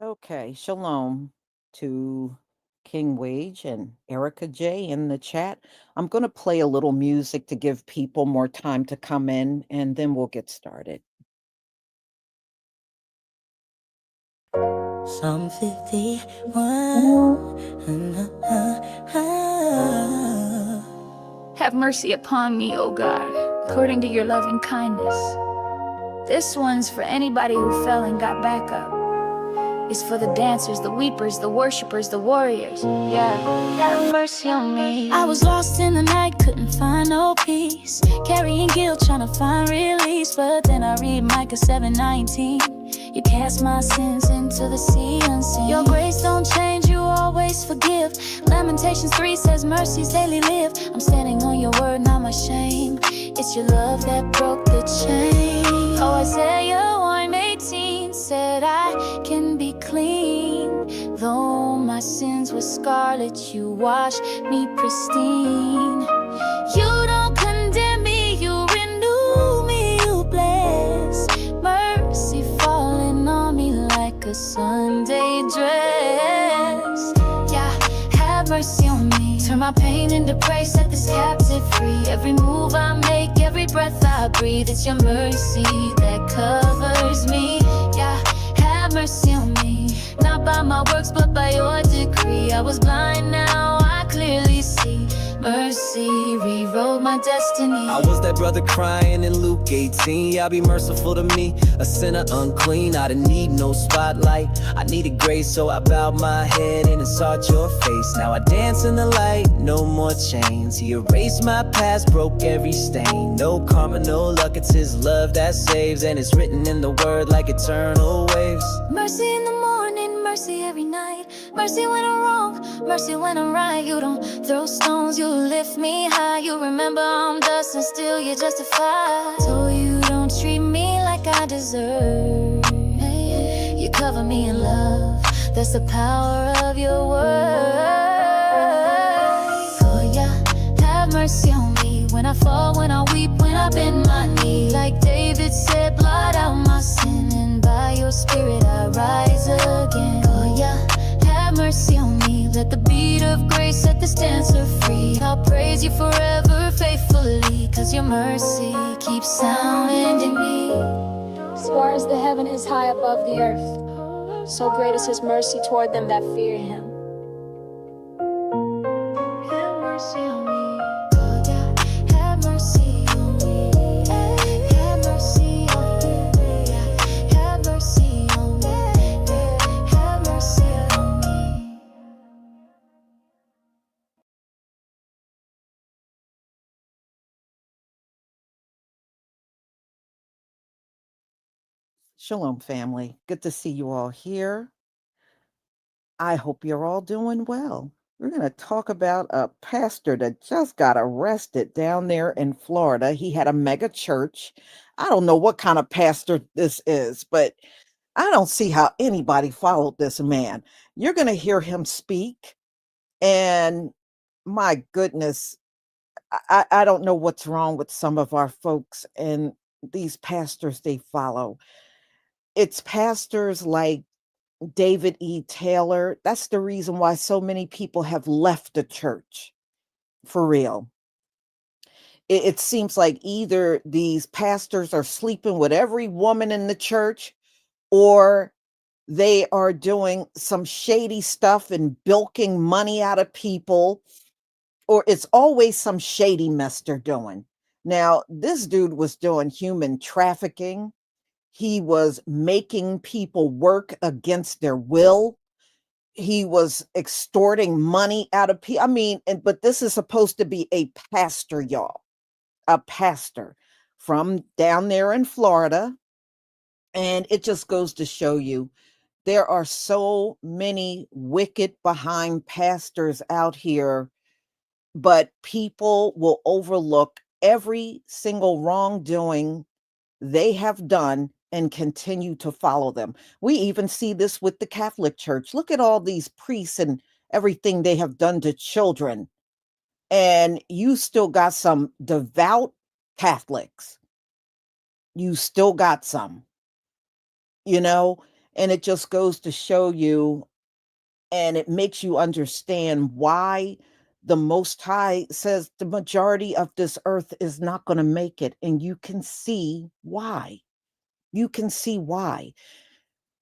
Okay, shalom to King Wage and Erica J in the chat. I'm going to play a little music to give people more time to come in, and then we'll get started. Psalm 51. Have mercy upon me, O God, according to your loving kindness. This one's for anybody who fell and got back up. It's for the dancers, the weepers, the worshipers, the warriors. Yeah, have mercy on me. I was lost in the night, couldn't find no peace, carrying guilt, trying to find release. But then I read Micah 7:19. You cast my sins into the sea unseen. Your grace don't change, you always forgive. Lamentations 3 says mercies daily live. I'm standing on your word, not my shame. It's your love that broke the chain. Oh, Isaiah 1:18 said I can be clean. Though my sins were scarlet, you washed me pristine. You don't condemn me, you renew me, you bless. Mercy falling on me like a Sunday dress. Yeah, have mercy on me. Turn my pain into praise, set this captive free. Every move I make, every breath I breathe, it's your mercy that covers me. Yeah, have mercy on me. Not by my works, but by your decree. I was blind, now I clearly see. Mercy rewrote my destiny. I was that brother crying in Luke 18. Y'all be merciful to me, a sinner unclean. I didn't need no spotlight, I needed grace, so I bowed my head and sought your face. Now I dance in the light, no more chains. He erased my past, broke every stain. No karma, no luck, it's his love that saves. And it's written in the word like eternal waves. Mercy in the morning, mercy every night. Mercy when I'm wrong, mercy when I'm right. You don't throw stones, you lift me high. You remember I'm dust and still you're justified. So you don't treat me like I deserve. You cover me in love, that's the power of your word. Oh yeah, have mercy on me. When I fall, when I weep, when I bend my knee. Like David said, blot out my sin, and by your spirit I rise again. Oh yeah, have mercy on me. Let the beat of grace set this dancer free. I'll praise you forever faithfully, cause your mercy keeps sounding in me. As far as the heaven is high above the earth, so great is his mercy toward them that fear him. Have mercy on me. Oh yeah, have mercy on me. Have mercy on me. Have mercy on me. Have mercy on me. Shalom, family. Good to see you all here. I hope you're all doing well. We're going to talk about a pastor that just got arrested down there in Florida. He had a mega church. I don't know what kind of pastor this is, but I don't see how anybody followed this man. You're going to hear him speak, and my goodness, I don't know what's wrong with some of our folks and these pastors they follow. It's pastors like David E. Taylor. That's the reason why so many people have left the church, for real. It seems like either these pastors are sleeping with every woman in the church, or they are doing some shady stuff and bilking money out of people, or it's always some shady mess they're doing. Now, this dude was doing human trafficking. He was making people work against their will. He was extorting money out of people. I mean, but this is supposed to be a pastor, y'all, a pastor from down there in Florida. And it just goes to show you there are so many wicked behind pastors out here, but people will overlook every single wrongdoing they have done and continue to follow them. We even see this with the Catholic Church. Look at all these priests and everything they have done to children. And you still got some devout Catholics. You still got some, you know, And it just goes to show you, and it makes you understand why the Most High says the majority of this earth is not going to make it. And you can see why. You can see why.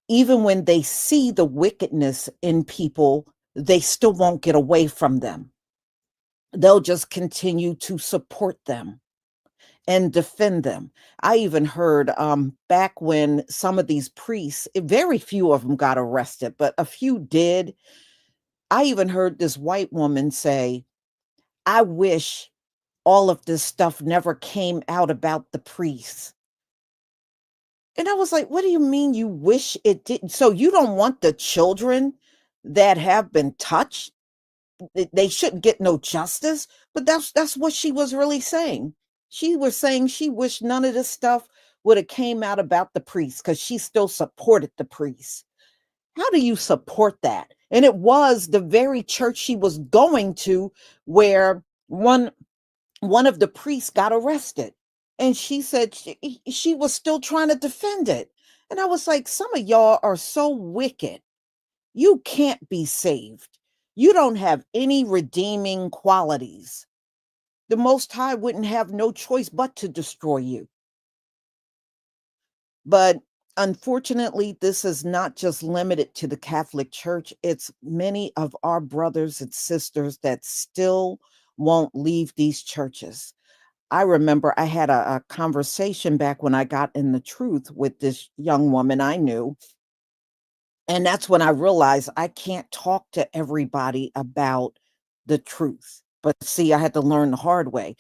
Even when they see the wickedness in people, they still won't get away from them. They'll just continue to support them and defend them. I even heard back when some of these priests, very few of them got arrested, but a few did. I even heard this white woman say, I wish all of this stuff never came out about the priests. And I was like, what do you mean you wish it didn't? So you don't want the children that have been touched? They shouldn't get no justice? But that's what she was really saying. She was saying she wished none of this stuff would have came out about the priests because she still supported the priests. How do you support that? And it was the very church she was going to where one of the priests got arrested. And she said she was still trying to defend it. And I was like, some of y'all are so wicked. You can't be saved. You don't have any redeeming qualities. The Most High wouldn't have no choice but to destroy you. But unfortunately, this is not just limited to the Catholic Church. It's many of our brothers and sisters that still won't leave these churches. I remember I had a conversation back when I got in the truth with this young woman I knew. And that's when I realized I can't talk to everybody about the truth. But see, I had to learn the hard way.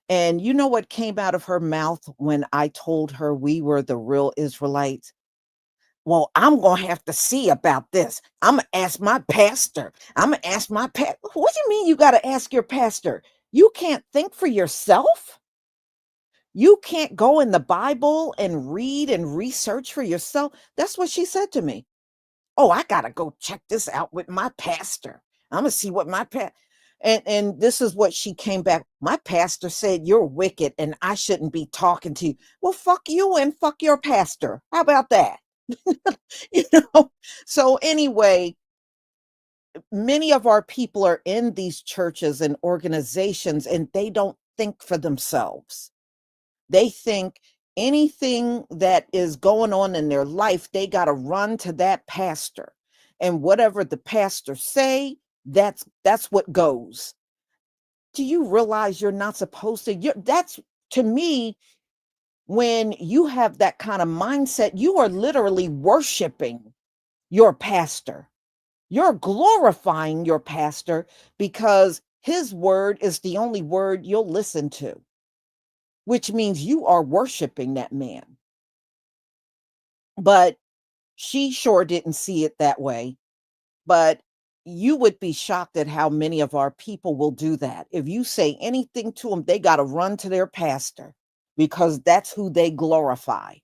And you know what came out of her mouth when I told her we were the real Israelites? Well, I'm going to have to see about this. I'm going to ask my pastor. I'm going to ask my pastor. What do you mean you got to ask your pastor? You can't think for yourself? You can't go in the Bible and read and research for yourself? That's what she said to me. Oh, I got to go check this out with my pastor. I'm going to see what my and this is what she came back. My pastor said you're wicked and I shouldn't be talking to you. Well, fuck you and fuck your pastor. How about that? you know. So anyway, many of our people are in these churches and organizations and they don't think for themselves. They think anything that is going on in their life, they got to run to that pastor. And whatever the pastor say, that's what goes. Do you realize you're not supposed to? That's, to me, when you have that kind of mindset, you are literally worshiping your pastor. You're glorifying your pastor because his word is the only word you'll listen to, which means you are worshiping that man. But she sure didn't see it that way. But you would be shocked at how many of our people will do that. If you say anything to them, they got to run to their pastor because that's who they glorify.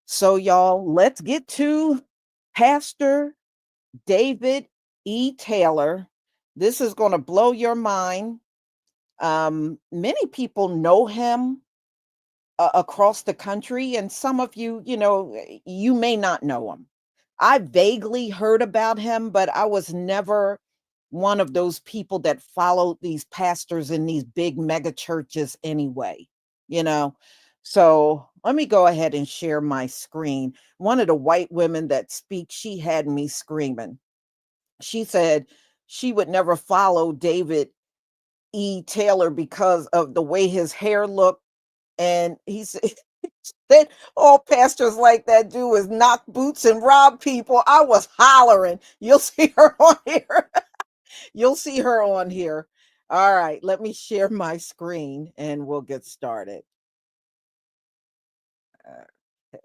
So, y'all, let's get to Pastor David E. Taylor. This is going to blow your mind. Many people know him across the country, and some of you, you may not know him. I vaguely heard about him, but I was never one of those people that followed these pastors in these big mega churches anyway, you know. So let me go ahead and share my screen. One of the white women that speak, she had me screaming. She said she would never follow David E. Taylor because of the way his hair looked. And he said that all pastors like that do is knock boots and rob people. I was hollering. You'll see her on here. You'll see her on here. All right, let me share my screen and we'll get started. Okay.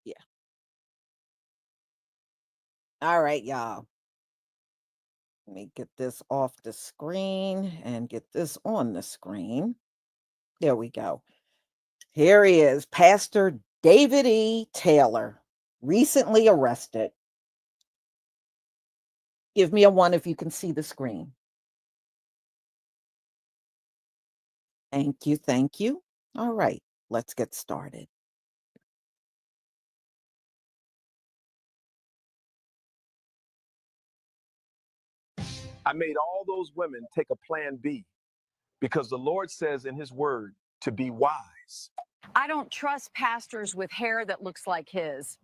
Yeah. All right, y'all. Let me get this off the screen and get this on the screen. There we go. Here he is, Pastor David E. Taylor, recently arrested. Give me a one if you can see the screen. Thank you. Thank you. All right. Let's get started. I made all those women take a plan B because the Lord says in his word to be wise. I don't trust pastors with hair that looks like his.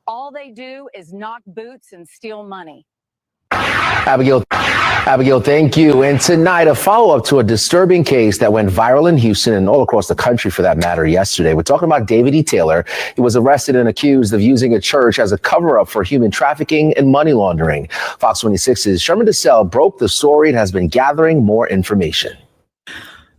All they do is knock boots and steal money. Abigail, thank you. And tonight, a follow-up to a disturbing case that went viral in Houston and all across the country for that matter yesterday. We're talking about David E. Taylor. He was arrested and accused of using a church as a cover-up for human trafficking and money laundering. Fox 26's Sherman DeSalle broke the story and has been gathering more information.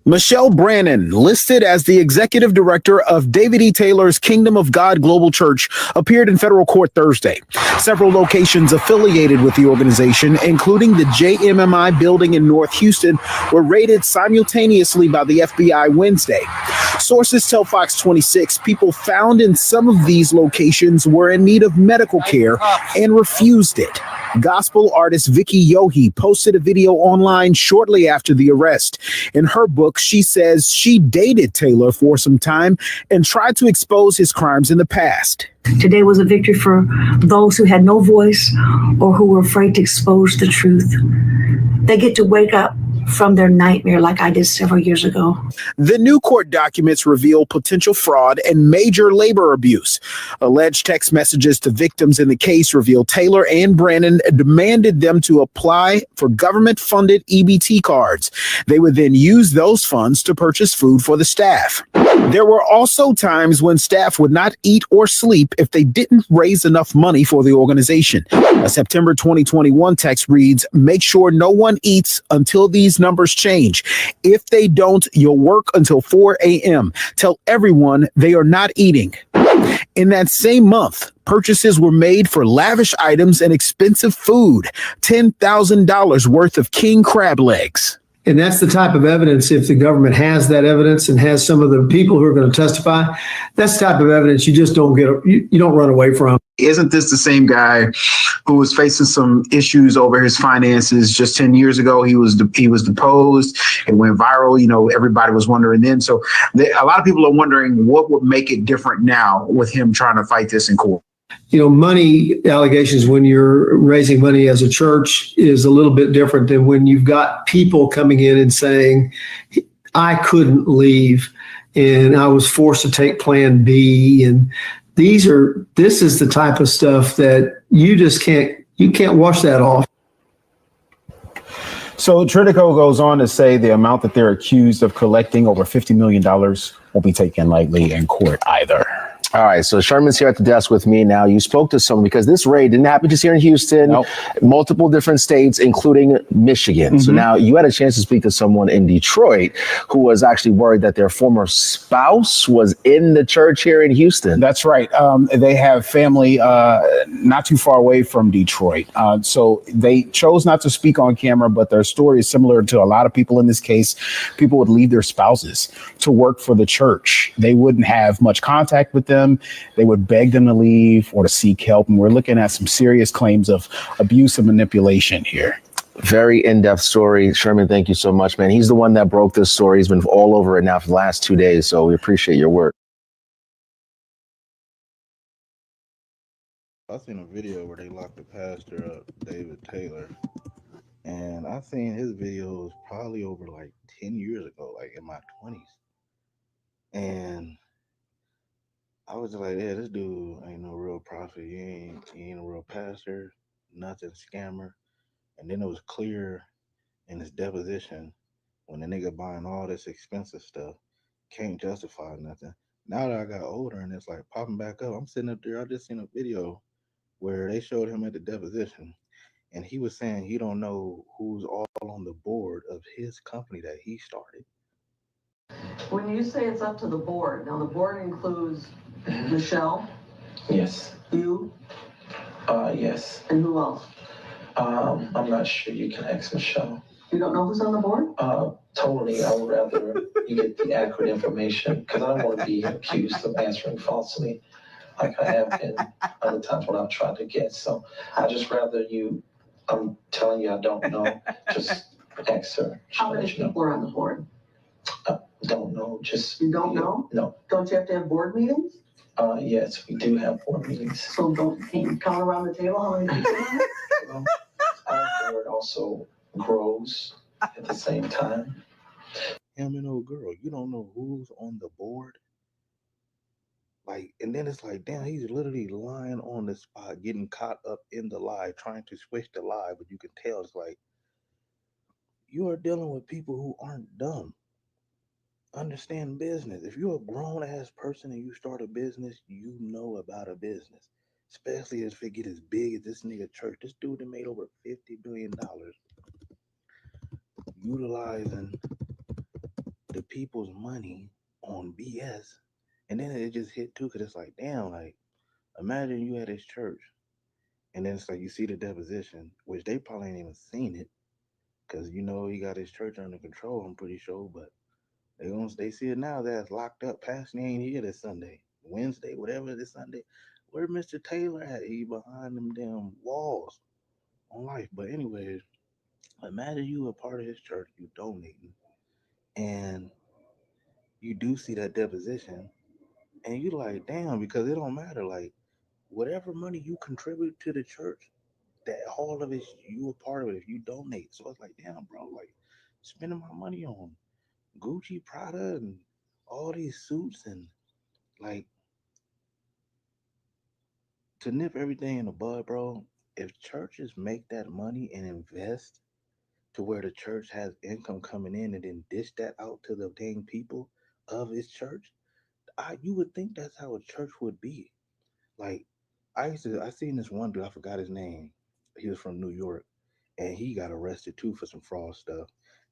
Michelle Brannon, listed as the executive director of David E. Taylor's Kingdom of God Global Church, appeared in federal court Thursday. Several locations affiliated with the organization, including the JMMI building in North Houston, were raided simultaneously by the FBI Wednesday. Sources tell Fox 26 people found in some of these locations were in need of medical care and refused it. Gospel artist Vicky Yohe posted a video online shortly after the arrest. In her book, she says she dated Taylor for some time and tried to expose his crimes in the past. Today was a victory for those who had no voice or who were afraid to expose the truth. They get to wake up from their nightmare like I did several years ago. The new court documents reveal potential fraud and major labor abuse. Alleged text messages to victims in the case reveal Taylor and Brannon demanded them to apply for government-funded EBT cards. They would then use those funds to purchase food for the staff. There were also times when staff would not eat or sleep if they didn't raise enough money for the organization. A September 2021 text reads, "Make sure no one eats until these numbers change. If they don't, you'll work until 4 a.m. Tell everyone they are not eating." In that same month, purchases were made for lavish items and expensive food, $10,000 worth of king crab legs. And that's the type of evidence, if the government has that evidence and has some of the people who are going to testify, that's the type of evidence you just don't get, you don't run away from. Isn't this the same guy who was facing some issues over his finances just 10 years ago? He was deposed. It went viral. You know, everybody was wondering then. So a lot of people are wondering what would make it different now with him trying to fight this in court. You know, money allegations when you're raising money as a church is a little bit different than when you've got people coming in and saying, I couldn't leave and I was forced to take plan B. And this is the type of stuff that you can't wash that off. So Trinico goes on to say the amount that they're accused of collecting, over $50 million, won't be taken lightly in court either. All right, so Sherman's here at the desk with me now. You spoke to someone because this raid didn't happen just here in Houston, Nope. Multiple different states, including Michigan. Mm-hmm. So now you had a chance to speak to someone in Detroit who was actually worried that their former spouse was in the church here in Houston. That's right. They have family not too far away from Detroit. So they chose not to speak on camera, but their story is similar to a lot of people in this case. People would leave their spouses to work for the church. They wouldn't have much contact with them. They would beg them to leave or to seek help. And we're looking at some serious claims of abuse and manipulation here. Very in-depth story. Sherman, thank you so much, man. He's the one that broke this story. He's been all over it now for the last 2 days. So we appreciate your work. I seen a video where they locked the pastor up, David Taylor. And I seen his videos probably over like 10 years ago, like in my 20s. And I was just like, yeah, this dude ain't no real prophet. He ain't a real pastor, nothing, scammer. And then it was clear in his deposition when the nigga buying all this expensive stuff, can't justify nothing. Now that I got older and it's like popping back up, I'm sitting up there, I just seen a video where they showed him at the deposition and he was saying he don't know who's all on the board of his company that he started. When you say it's up to the board, now the board includes Michelle? Yes. You? Yes. And who else? I'm not sure. You can ask Michelle. You don't know who's on the board? Totally. I would rather you get the accurate information because I don't want to be accused of answering falsely like I have been other times when I've tried to get. So I just rather I'm telling you I don't know. Just ask her. How many people are on the board? Don't know. Just You don't know? No. Don't you have to have board meetings? Yes, we do have board meetings. So can you count around the table how many people are there? Well, our board also grows at the same time. Him and old girl, you don't know who's on the board. Like, and then it's like, damn, he's literally lying on the spot, getting caught up in the lie, trying to switch the lie, but you can tell it's like you are dealing with people who aren't dumb. Understand business. If you're a grown ass person and you start a business, you know about a business. Especially if it get as big as this nigga church. This dude that made over $50 billion utilizing the people's money on BS. And then it just hit too, because it's like, damn, like, imagine you at his church. And then it's like you see the deposition, which they probably ain't even seen it, because you know he got his church under control, I'm pretty sure. But they see it now that's locked up. Pastor ain't here this Sunday. Wednesday, whatever this Sunday. Where Mr. Taylor at? He behind them damn walls on life. But anyways, imagine you a part of his church, you donating, and you do see that deposition, and you like, damn, because it don't matter. Like, whatever money you contribute to the church, that all of it, you a part of it if you donate. So it's like, damn, bro, like spending my money on Gucci, Prada, and all these suits, and like to nip everything in the bud, bro. If churches make that money and invest to where the church has income coming in and then dish that out to the dang people of its church, you would think that's how a church would be. Like, I seen this one dude, I forgot his name. He was from New York, and he got arrested too for some fraud stuff.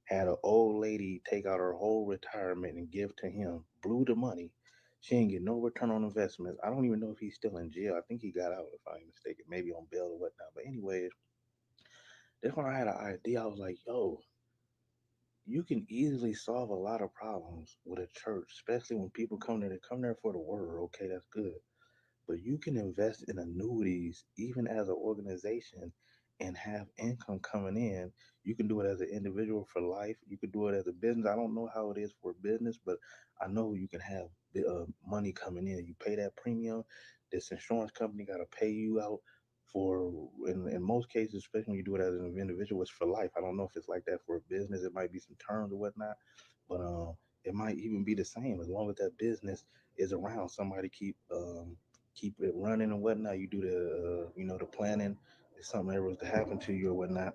Had an old lady take out her whole retirement and give to him, blew the money. She ain't get no return on investments. I don't even know if he's still in jail. I think he got out, if I ain't mistaken, maybe on bail or whatnot. But anyways, that's when I had an idea. I was like, yo, you can easily solve a lot of problems with a church, especially when people come there. They come there for the word. Okay, that's good, but you can invest in annuities even as an organization and have income coming in. You can do it as an individual for life. You can do it as a business. I don't know how it is for business, but I know you can have money coming in. You pay that premium. This insurance company got to pay you out for, in most cases, especially when you do it as an individual, it's for life. I don't know if it's like that for a business. It might be some terms or whatnot, but it might even be the same as long as that business is around. Somebody keep it running and whatnot. You do the the planning. If something ever was to happen to you or whatnot,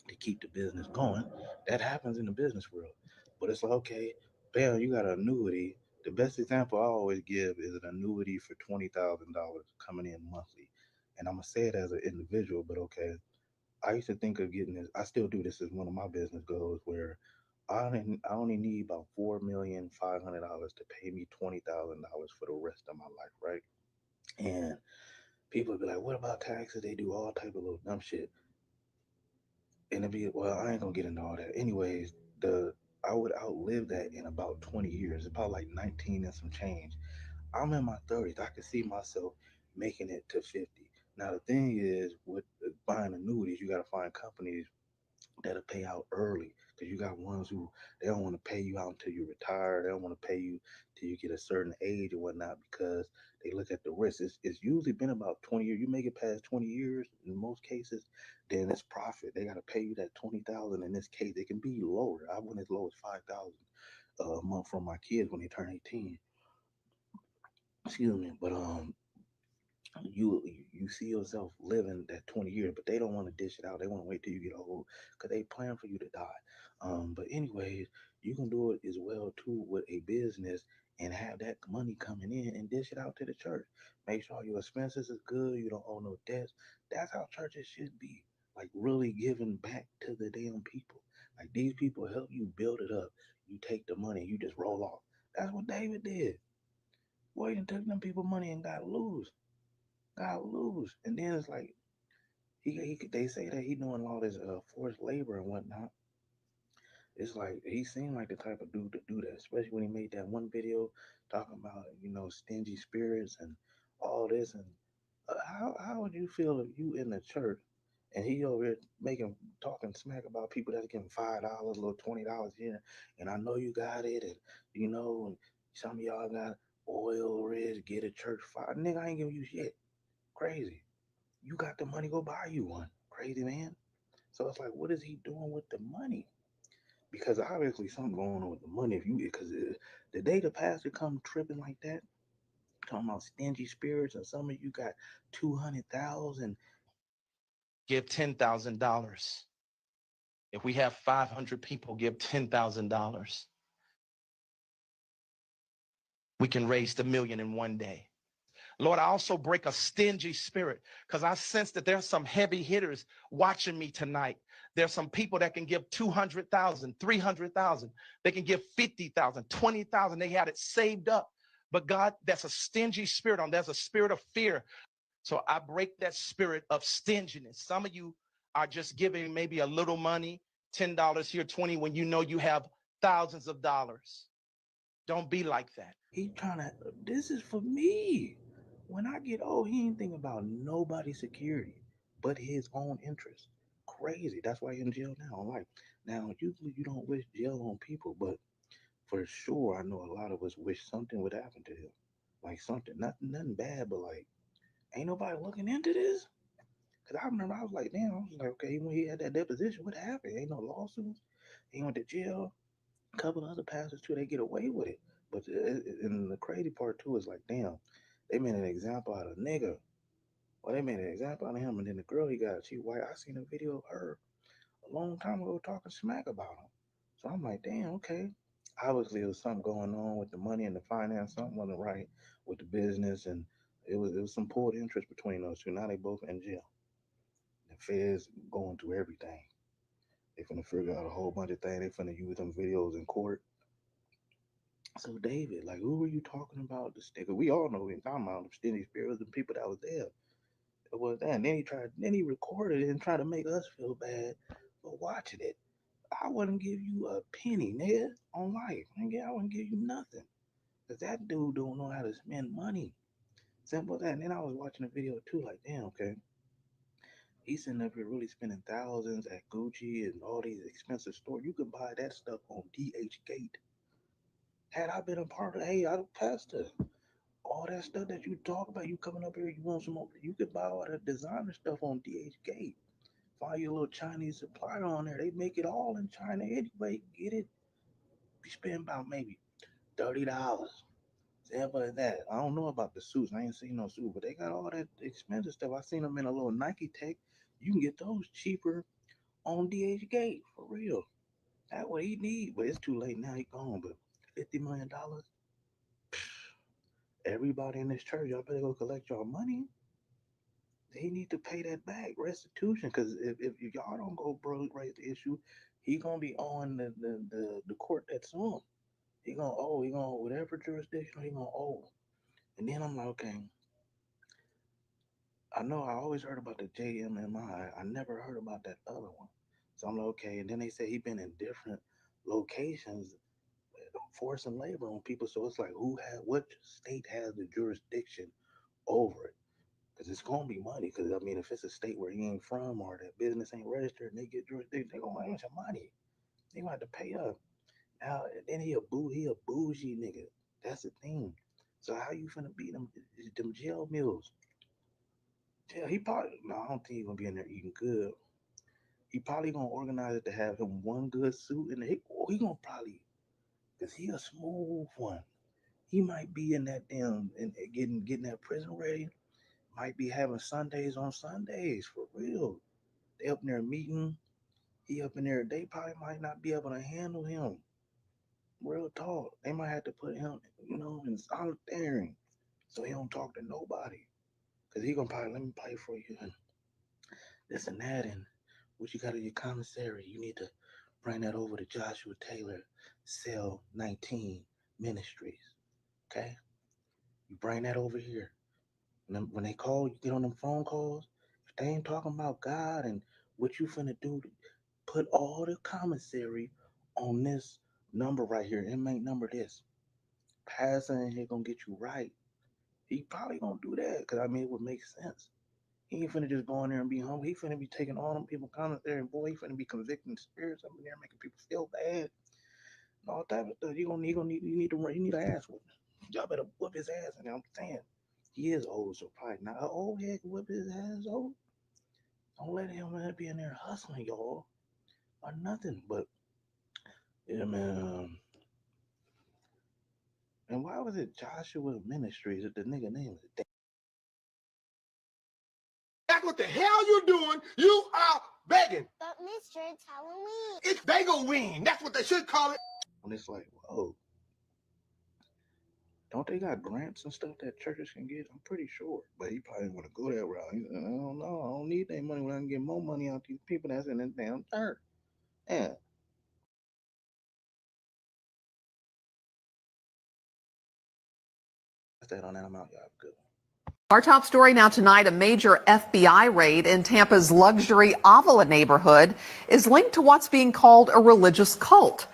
to keep the business going. That happens in the business world. But it's like, okay, bam, you got an annuity. The best example I always give is an annuity for $20,000 coming in monthly. And I'm gonna say it as an individual, but okay. I used to think of getting this. I still do this as one of my business goals, where I only need about $4,500,000 to pay me $20,000 for the rest of my life, right? And people would be like, "What about taxes?" They do all type of little dumb shit, and it'd be, well, I ain't gonna get into all that. Anyways, the I would outlive that in about 20 years. About like 19 and some change. I'm in my 30s. I can see myself making it to 50. Now the thing is, with buying annuities, you got to find companies that'll pay out early, because you got ones who they don't want to pay you out until you retire. They don't want to pay you till you get a certain age or whatnot, because they look at the risk. It's usually been about 20 years. You make it past 20 years in most cases, then it's profit. They got to pay you that 20,000. In this case, it can be lower. I went as low as 5,000 a month from my kids when they turn 18. Excuse me, but you see yourself living that 20 years, but they don't want to dish it out. They want to wait till you get old, because they plan for you to die. But anyways, you can do it as well too with a business, and have that money coming in and dish it out to the church. Make sure your expenses is good. You don't owe no debts. That's how churches should be. Like, really giving back to the damn people. Like, these people help you build it up. You take the money, you just roll off. That's what David did. Boy, he took them people money and got loose. Got loose. And then it's like they say that he doing all this forced labor and whatnot. It's like he seemed like the type of dude to do that, especially when he made that one video talking about stingy spirits and all this. And how would you feel if you in the church And he over here talking smack about people that's getting $5, a little $20 here, and I know you got it, and and some of y'all got oil rich, get a church fire. Nigga, I ain't giving you shit. Crazy. You got the money, go buy you one. Crazy man. So it's like, what is he doing with the money? Because obviously something going on with the money. Because the day the pastor come tripping like that, talking about stingy spirits, and some of you got 200,000, give $10,000. If we have 500 people give $10,000, we can raise the million in one day. Lord, I also break a stingy spirit because I sense that there's some heavy hitters watching me tonight. There's some people that can give 200,000, 300,000. They can give 50,000, 20,000. They had it saved up. But God, that's a stingy spirit on. There's a spirit of fear. So I break that spirit of stinginess. Some of you are just giving maybe a little money, $10 here, 20, when you know you have thousands of dollars. Don't be like that. He trying to, this is for me. When I get old, he ain't thinking about nobody's security but his own interest. Crazy. That's why he's in jail now. Like, now, usually you don't wish jail on people, but for sure, I know a lot of us wish something would happen to him. Like something, nothing bad, but like, ain't nobody looking into this? Because I remember I was like, damn, I was like, okay, when he had that deposition, what happened? Ain't no lawsuits. He went to jail. A couple of other pastors too, they get away with it. But and the crazy part too is like, damn, they made an example out of nigga. Well, they made an example out of him, and then the girl he got, she white. I seen a video of her a long time ago talking smack about him. So I'm like, damn, okay. Obviously, there was something going on with the money and the finance. Something wasn't right with the business, and it was some poor interest between those two. Now they both in jail. The feds going through everything. They finna figure out a whole bunch of things. They finna use them videos in court. So David, like, who were you talking about? The sticker. We all know we talking about the stingy spirits and people that was there. It was that. And then he recorded it and tried to make us feel bad for watching it. I wouldn't give you a penny, nigga, on life. Nigga, I wouldn't give you nothing. Cause that dude don't know how to spend money. Simple as that. And then I was watching the video too, like, damn, okay. He's sitting up here really spending thousands at Gucci and all these expensive stores. You can buy that stuff on DH Gate. Had I been a part of, hey, I pastor, all that stuff that you talk about, you coming up here, you want some more, you could buy all that designer stuff on DH Gate. Find your little Chinese supplier on there. They make it all in China anyway. Get it. You spend about maybe $30. Simple as that. I don't know about the suits. I ain't seen no suit, but they got all that expensive stuff. I seen them in a little Nike Tech. You can get those cheaper on DH Gate for real. That's what he need. But it's too late now. He gone. But $50 million. Everybody in this church, y'all better go collect your money. They need to pay that back, restitution. Because if y'all don't go raise the issue, he gonna be on the court that's on. He gonna whatever jurisdiction he gonna owe. And then I'm like, okay, I know I always heard about the JMMI. I never heard about that other one. So I'm like, okay. And then they say he been in different locations forcing labor on people. So it's like, what state has the jurisdiction over it? Because it's gonna be money. Because I mean, if it's a state where he ain't from or that business ain't registered and they get jurisdiction, they gonna have some money. They gonna have to pay up. Now then he a bougie nigga. That's the thing. So how you finna beat them jail meals? Yeah, he probably no, I don't think he gonna be in there eating good. He probably gonna organize it to have him one good suit and he gonna probably cause he a smooth one. He might be in that damn and getting that prison ready. Might be having Sundays on Sundays for real. They up in there meeting. He up in there. They probably might not be able to handle him. Real talk. They might have to put him, in solitary so he don't talk to nobody. Cause he gonna probably let me play for you and this and that and what you got in your commissary. You need to bring that over to Joshua Taylor, cell 19 Ministries. Okay? You bring that over here. And then when they call, you get on them phone calls. If they ain't talking about God and what you finna do, put all the commissary on this number right here, inmate number this. Pastor in here gonna get you right. He probably gonna do that because I mean it would make sense. He ain't finna just go in there and be humble. He finna be taking all them people coming there, and boy, he finna be convicting spirits up in there, making people feel bad and all type of stuff. You need to ass whooping. Y'all better whoop his ass. And I'm saying, he is old, so probably not an old head can whip his ass old. Don't let him be in there hustling y'all or nothing. But yeah, man. And why was it Joshua Ministries? The nigga name is. That's what the hell you're doing. You are begging. But mister, it's Halloween. It's Bagel-ween. That's what they should call it. And it's like, whoa. Don't they got grants and stuff that churches can get? I'm pretty sure. But he probably want to go that route. I don't know. I don't need that money when I can get more money out these people that's in this damn church. Yeah. That's that on that. I'm out. Y'all have a good one. Our top story now tonight, a major FBI raid in Tampa's luxury Avila neighborhood is linked to what's being called a religious cult.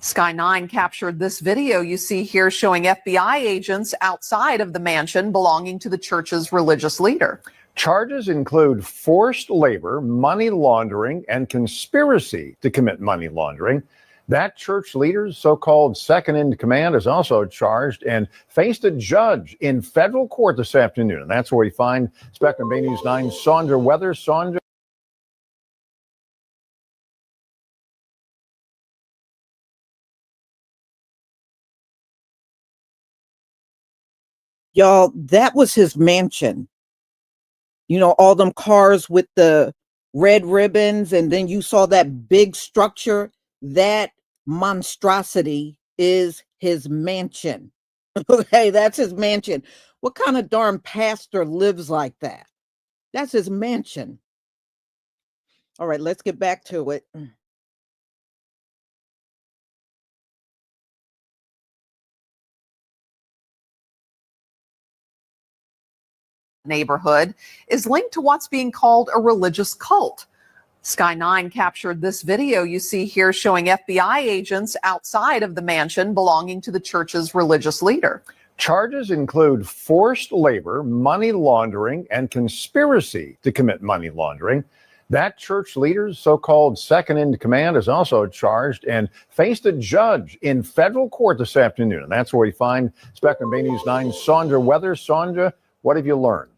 Sky 9 captured this video you see here showing FBI agents outside of the mansion belonging to the church's religious leader. Charges include forced labor, money laundering, and conspiracy to commit money laundering. That church leader's so-called second in command is also charged and faced a judge in federal court this afternoon. And that's where we find Spectrum Bay News 9's Sandra Weathers. Sandra. Y'all, that was his mansion. You know, all them cars with the red ribbons, and then you saw that big structure. That monstrosity is his mansion. Okay, that's his mansion. What kind of darn pastor lives like that? That's his mansion. All right, let's get back to it. Neighborhood is linked to what's being called a religious cult. Sky 9 captured this video you see here showing FBI agents outside of the mansion belonging to the church's religious leader. Charges include forced labor, money laundering, and conspiracy to commit money laundering. That church leader's so-called second in command is also charged and faced a judge in federal court this afternoon. And that's where we find Spectrum Bay News 9's Sandra Weathers. Sandra, what have you learned?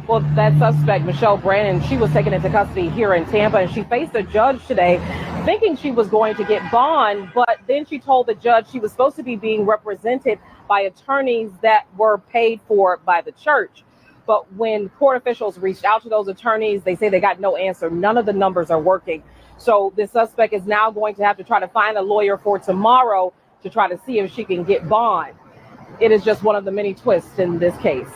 Well, that suspect, Michelle Brannon, she was taken into custody here in Tampa, and she faced a judge today thinking she was going to get bond, but then she told the judge she was supposed to be being represented by attorneys that were paid for by the church. But when court officials reached out to those attorneys, they say they got no answer. None of the numbers are working. So the suspect is now going to have to try to find a lawyer for tomorrow to try to see if she can get bond. It is just one of the many twists in this case.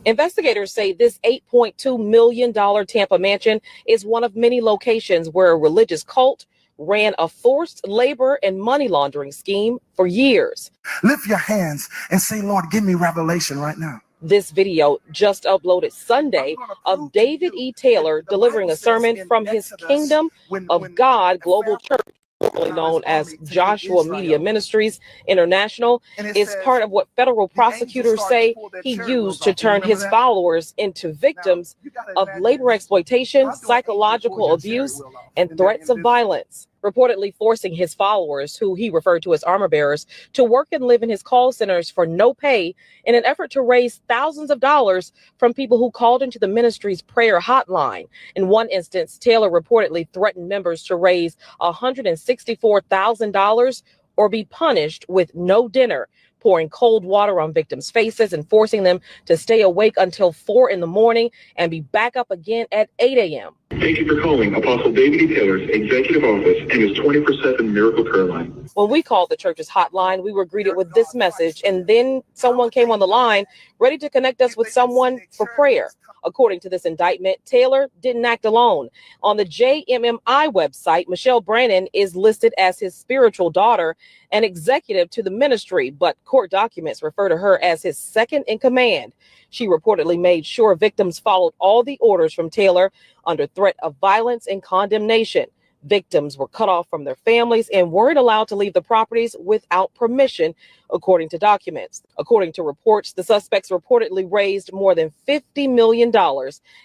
Investigators say this $8.2 million Tampa mansion is one of many locations where a religious cult ran a forced labor and money laundering scheme for years. Lift your hands and say, Lord, give me revelation right now. This video just uploaded Sunday of David E. Taylor delivering a sermon from his Kingdom of God Global Church, formerly known as Joshua Media Ministries International, is part of what federal prosecutors say he used to turn his followers into victims of labor exploitation, psychological abuse, and threats of violence, reportedly forcing his followers, who he referred to as armor bearers, to work and live in his call centers for no pay in an effort to raise thousands of dollars from people who called into the ministry's prayer hotline. In one instance, Taylor reportedly threatened members to raise $164,000 or be punished with no dinner, pouring cold water on victims' faces and forcing them to stay awake until 4 a.m. and be back up again at 8 a.m. Thank you for calling Apostle David E. Taylor's executive office and his 24/7 miracle prayer line. When we called the church's hotline, we were greeted with this message, and then someone came on the line ready to connect us with someone for prayer. According to this indictment, Taylor didn't act alone. On the JMMI website, Michelle Brannon is listed as his spiritual daughter and executive to the ministry, but court documents refer to her as his second in command. She reportedly made sure victims followed all the orders from Taylor under threat of violence and condemnation. Victims were cut off from their families and weren't allowed to leave the properties without permission, according to documents. According to reports, the suspects reportedly raised more than $50 million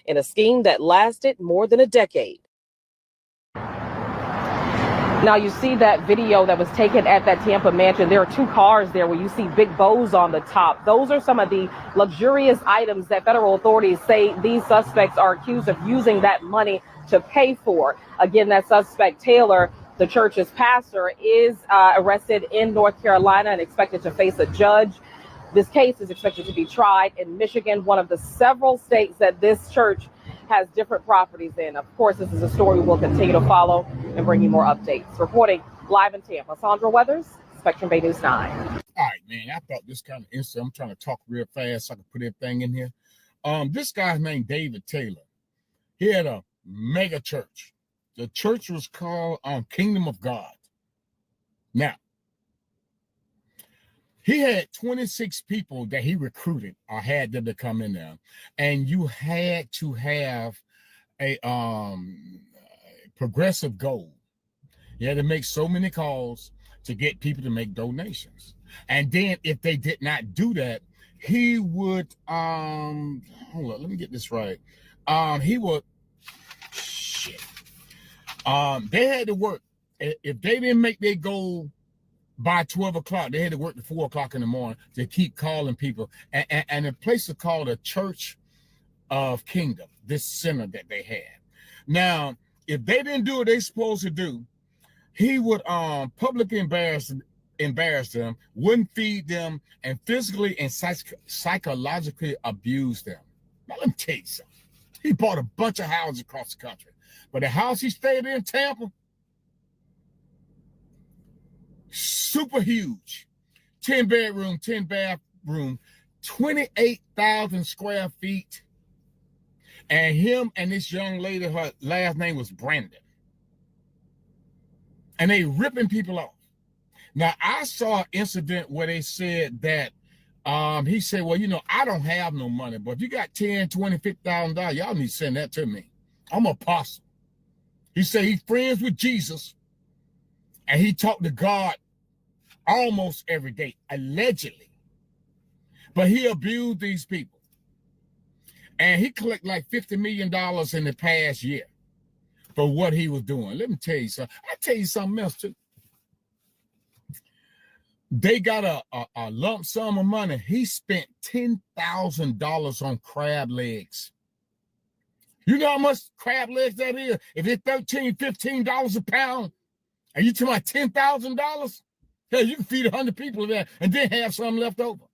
in a scheme that lasted more than a decade. Now you see that video that was taken at that Tampa mansion. There are two cars there where you see big bows on the top. Those are some of the luxurious items that federal authorities say these suspects are accused of using that money to pay for. Again, that suspect, Taylor, the church's pastor, is arrested in North Carolina and expected to face a judge. This case is expected to be tried in Michigan, one of the several states that this church has different properties in. Of course, this is a story we'll continue to follow and bring you more updates. Reporting live in Tampa, Sandra Weathers, Spectrum Bay News 9. All right, man, I thought this kind of interesting. I'm trying to talk real fast so I can put everything in here. This guy's named David Taylor. He had a mega church. The church was called Kingdom of God. Now, he had 26 people that he recruited or had them to come in there. And you had to have a progressive goal. You had to make so many calls to get people to make donations. And then if they did not do that, he would, hold on, let me get this right. He would, they had to work. If they didn't make their goal by 12 o'clock, they had to work to 4 o'clock in the morning to keep calling people. And the place is called a Church of Kingdom, this center that they had. Now, if they didn't do what they supposed to do, he would publicly embarrass them, wouldn't feed them, and physically and psychologically abuse them. Now, let me tell you something. He bought a bunch of houses across the country. But the house he stayed in Tampa, super huge, 10 bedroom, 10 bathroom, 28,000 square feet. And him and this young lady, her last name was Brannon. And they ripping people off. Now, I saw an incident where they said that he said, well, you know, I don't have no money, but if you got $10,000, $20,000, $50,000, y'all need to send that to me. I'm an apostle. He said he's friends with Jesus, and he talked to God almost every day, allegedly. But he abused these people. And he collected like $50 million in the past year for what he was doing. Let me tell you something. I'll tell you something else, too. They got a lump sum of money. He spent $10,000 on crab legs. You know how much crab legs that is? If it's $13, $15 a pound, and you talking about $10,000, hell, you can feed 100 people there and then have some left over.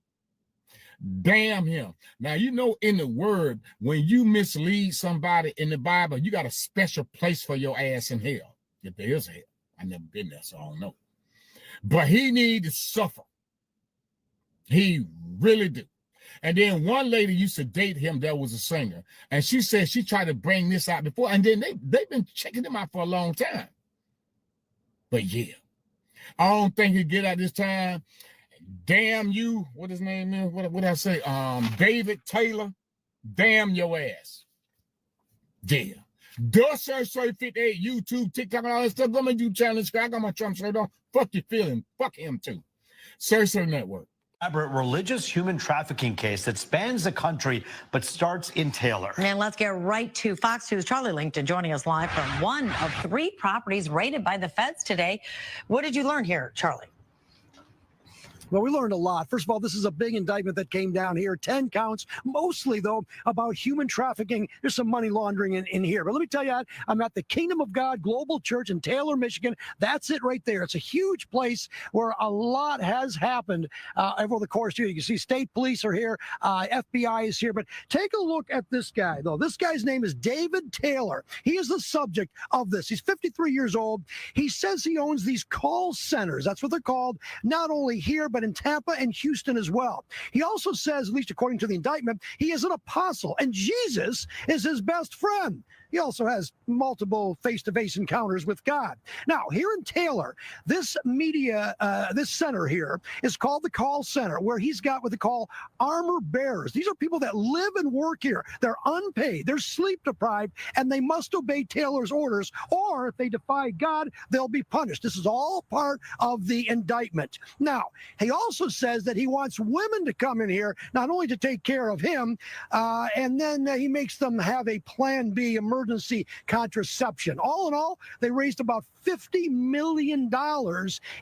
Damn him. Now, you know, in the word, when you mislead somebody in the Bible, you got a special place for your ass in hell. If there is a hell. I've never been there, so I don't know. But he need to suffer. He really do. And then one lady used to date him that was a singer. And she said she tried to bring this out before. And then they've been checking him out for a long time. But yeah, I don't think he'll get out this time. Damn you. What his name is? What did I say? David Taylor. Damn your ass. Yeah. Does Sir 58, YouTube, TikTok, and all that stuff. Go make you challenge. I got my Trump shirt on. Fuck your feeling. Fuck him too. Sir Network. Religious human trafficking case that spans the country but starts in Taylor. And let's get right to Fox News. Charlie Linkton joining us live from one of 3 properties raided by the feds today. What did you learn here, Charlie? Well, we learned a lot. First of all, this is a big indictment that came down here. 10 counts, mostly, though, about human trafficking. There's some money laundering in here. But let me tell you, I'm at the Kingdom of God Global Church in Taylor, Michigan. That's it right there. It's a huge place where a lot has happened over the course here. You can see state police are here. FBI is here. But take a look at this guy, though. This guy's name is David Taylor. He is the subject of this. He's 53 years old. He says he owns these call centers. That's what they're called, not only here, but in Tampa and Houston as well. He also says, at least according to the indictment, he is an apostle and Jesus is his best friend. he also has multiple face-to-face encounters with God. Now, here in Taylor, this this center here is called the call center, where he's got what they call armor bearers. These are people that live and work here. They're unpaid, they're sleep deprived, and they must obey Taylor's orders, or if they defy God, they'll be punished. This is all part of the indictment. Now, he also says that he wants women to come in here, not only to take care of him, and then he makes them have a Plan B emergency contraception. All in all, they raised about $50 million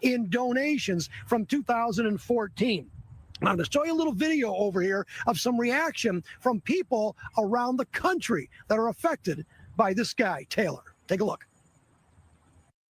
in donations from 2014. I'm going to show you a little video over here of some reaction from people around the country that are affected by this guy, Taylor. Take a look.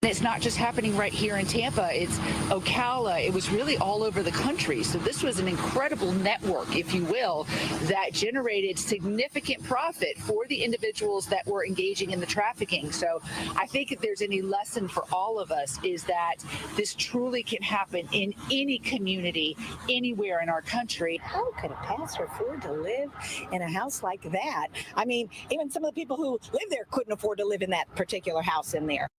It's not just happening right here in Tampa, it's Ocala. It was really all over the country. So this was an incredible network, if you will, that generated significant profit for the individuals that were engaging in the trafficking. So I think if there's any lesson for all of us is that this truly can happen in any community, anywhere in our country. How could a pastor afford to live in a house like that? I mean, even some of the people who live there couldn't afford to live in that particular house in there.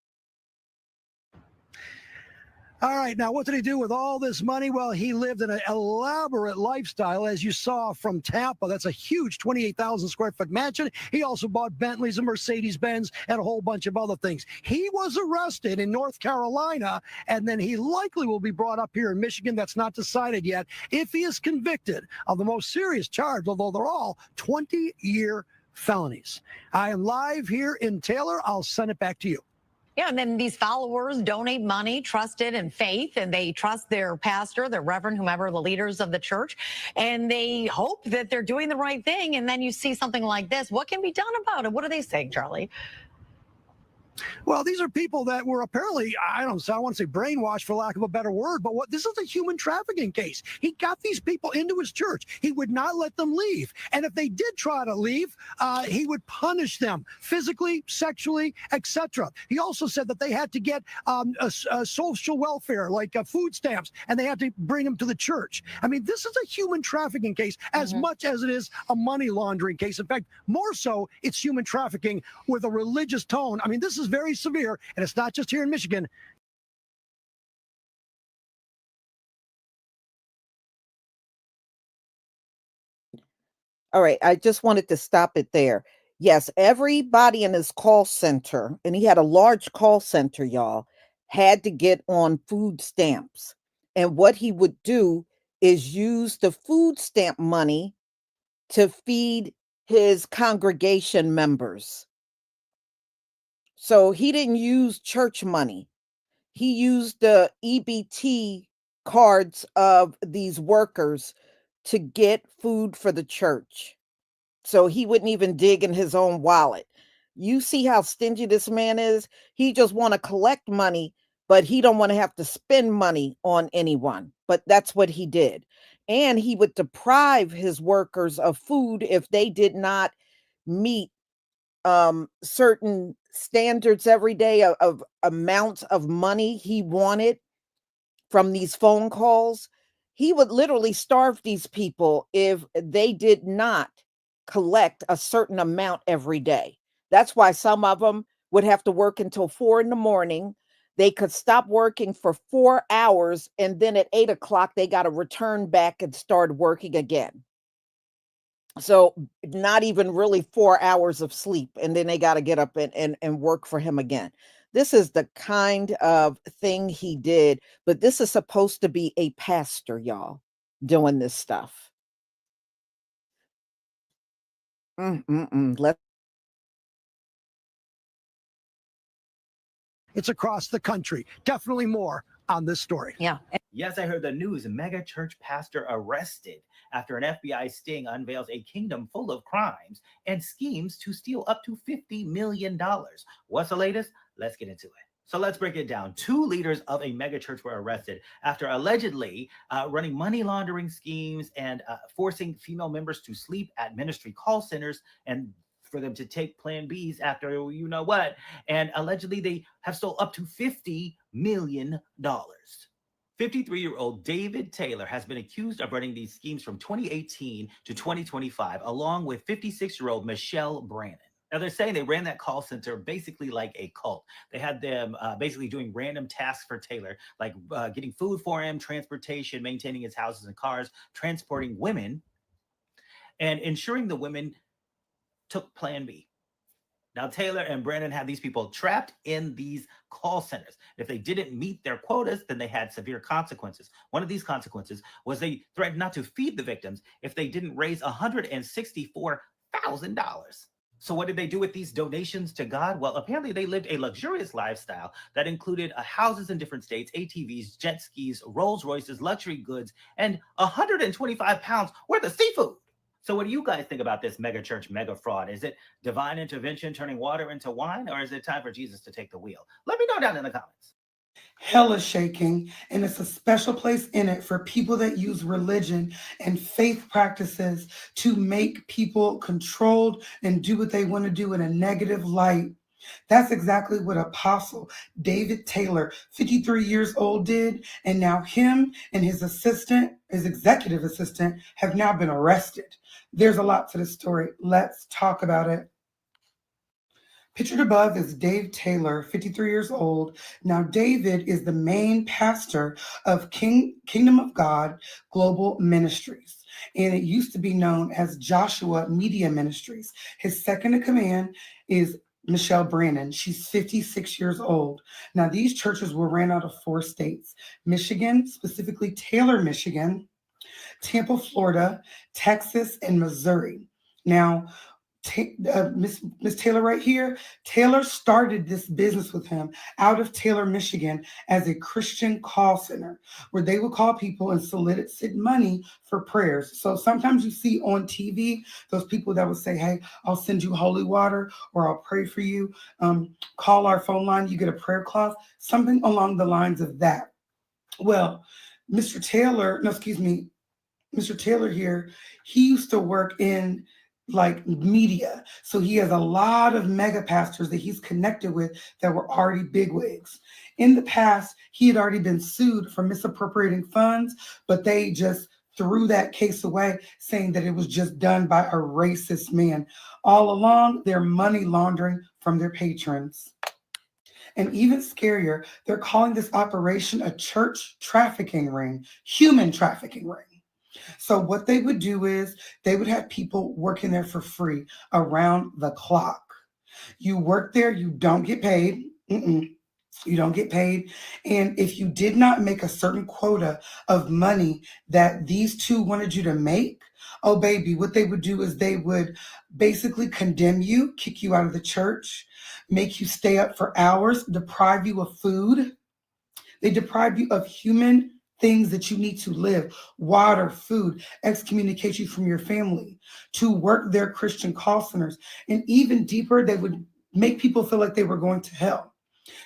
All right, now what did he do with all this money? Well, he lived in an elaborate lifestyle, as you saw from Tampa. That's a huge 28,000 square foot mansion. He also bought Bentleys and Mercedes-Benz and a whole bunch of other things. He was arrested in North Carolina, and then he likely will be brought up here in Michigan. That's not decided yet, if he is convicted of the most serious charge, although they're all 20-year felonies. I am live here in Taylor. I'll send it back to you. Yeah, and then these followers donate money, trusted in faith, and they trust their pastor, their reverend, whomever, the leaders of the church, and they hope that they're doing the right thing. And then you see something like this. What can be done about it? What are they saying, Charlie? Well, these are people that were apparently, I want to say brainwashed for lack of a better word, but this is a human trafficking case. He got these people into his church. He would not let them leave. And if they did try to leave, he would punish them physically, sexually, etc. He also said that they had to get a social welfare, like food stamps, and they had to bring them to the church. I mean, this is a human trafficking case as much as it is a money laundering case. In fact, more so, it's human trafficking with a religious tone. I mean, this is very severe, and it's not just here in Michigan. All right, I just wanted to stop it there. Yes, everybody in his call center, and he had a large call center, y'all, had to get on food stamps. And what he would do is use the food stamp money to feed his congregation members. So he didn't use church money. He used the EBT cards of these workers to get food for the church. So he wouldn't even dig in his own wallet. You see how stingy this man is? He just want to collect money, but he don't want to have to spend money on anyone. But that's what he did. And he would deprive his workers of food if they did not meet certain standards every day of amounts of money he wanted from these phone calls. He would literally starve these people if they did not collect a certain amount every day. That's why some of them would have to work until 4 a.m. They could stop working for 4 hours, and then at 8 o'clock, they got to return back and start working again. So not even really 4 hours of sleep, and then they got to get up and work for him again. This is the kind of thing he did, but this is supposed to be a pastor, y'all, doing this stuff. It's across the country. Definitely more on this story. Yeah. Yes, I heard the news. A mega church pastor arrested after an FBI sting unveils a kingdom full of crimes and schemes to steal up to $50 million. What's the latest? Let's get into it. So let's break it down. 2 leaders of a mega church were arrested after allegedly running money laundering schemes and forcing female members to sleep at ministry call centers and for them to take Plan Bs after you know what. And allegedly they have stole up to $50 million. 53-year-old David Taylor has been accused of running these schemes from 2018 to 2025, along with 56-year-old Michelle Brannon. Now, they're saying they ran that call center basically like a cult. They had them basically doing random tasks for Taylor, like getting food for him, transportation, maintaining his houses and cars, transporting women, and ensuring the women took Plan B. Now, Taylor and Brannon had these people trapped in these call centers. If they didn't meet their quotas, then they had severe consequences. One of these consequences was they threatened not to feed the victims if they didn't raise $164,000. So what did they do with these donations to God? Well, apparently they lived a luxurious lifestyle that included houses in different states, ATVs, jet skis, Rolls Royces, luxury goods, and 125 pounds worth of seafood. So what do you guys think about this mega church, mega fraud? Is it divine intervention turning water into wine, or is it time for Jesus to take the wheel? Let me know down in the comments. Hell is shaking, and it's a special place in it for people that use religion and faith practices to make people controlled and do what they want to do in a negative light. That's exactly what Apostle David Taylor, 53 years old, did. And now him and his assistant, his executive assistant, have now been arrested. There's a lot to the story. Let's talk about it. Pictured above is Dave Taylor, 53 years old. Now, David is the main pastor of Kingdom of God Global Ministries, and it used to be known as Joshua Media Ministries. His second in command is Michelle Brannon. She's 56 years old. Now, these churches were ran out of 4 states: Michigan, specifically Taylor, Michigan, Tampa, Florida, Texas, and Missouri. Now, Miss Taylor right here, Taylor started this business with him out of Taylor, Michigan, as a Christian call center where they would call people and solicit money for prayers. So sometimes you see on TV those people that would say, hey, I'll send you holy water or I'll pray for you. Call our phone line, you get a prayer cloth, something along the lines of that. Well, Mr. Taylor here, he used to work in like media. So he has a lot of mega pastors that he's connected with that were already bigwigs. In the past, he had already been sued for misappropriating funds, but they just threw that case away, saying that it was just done by a racist man. All along, they're money laundering from their patrons. And even scarier, they're calling this operation a church trafficking ring, human trafficking ring. So what they would do is they would have people working there for free around the clock. You work there, you don't get paid. You don't get paid. And if you did not make a certain quota of money that these two wanted you to make, oh baby, what they would do is they would basically condemn you, kick you out of the church, make you stay up for hours, deprive you of food. They deprive you of human things that you need to live, water, food, excommunicate you from your family, to work their Christian call centers. And even deeper, they would make people feel like they were going to hell.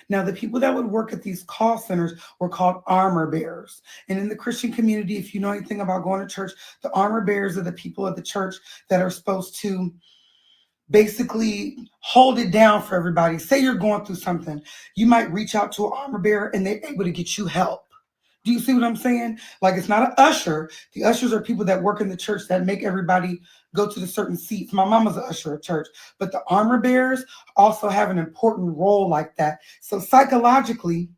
Now, the people that would work at these call centers were called armor bearers. And in the Christian community, if you know anything about going to church, the armor bearers are the people at the church that are supposed to basically hold it down for everybody. Say you're going through something, you might reach out to an armor bearer and they're able to get you help. Do you see what I'm saying? Like, it's not an usher. The ushers are people that work in the church that make everybody go to the certain seats. My mama's an usher at church, but the armor bearers also have an important role like that. So psychologically,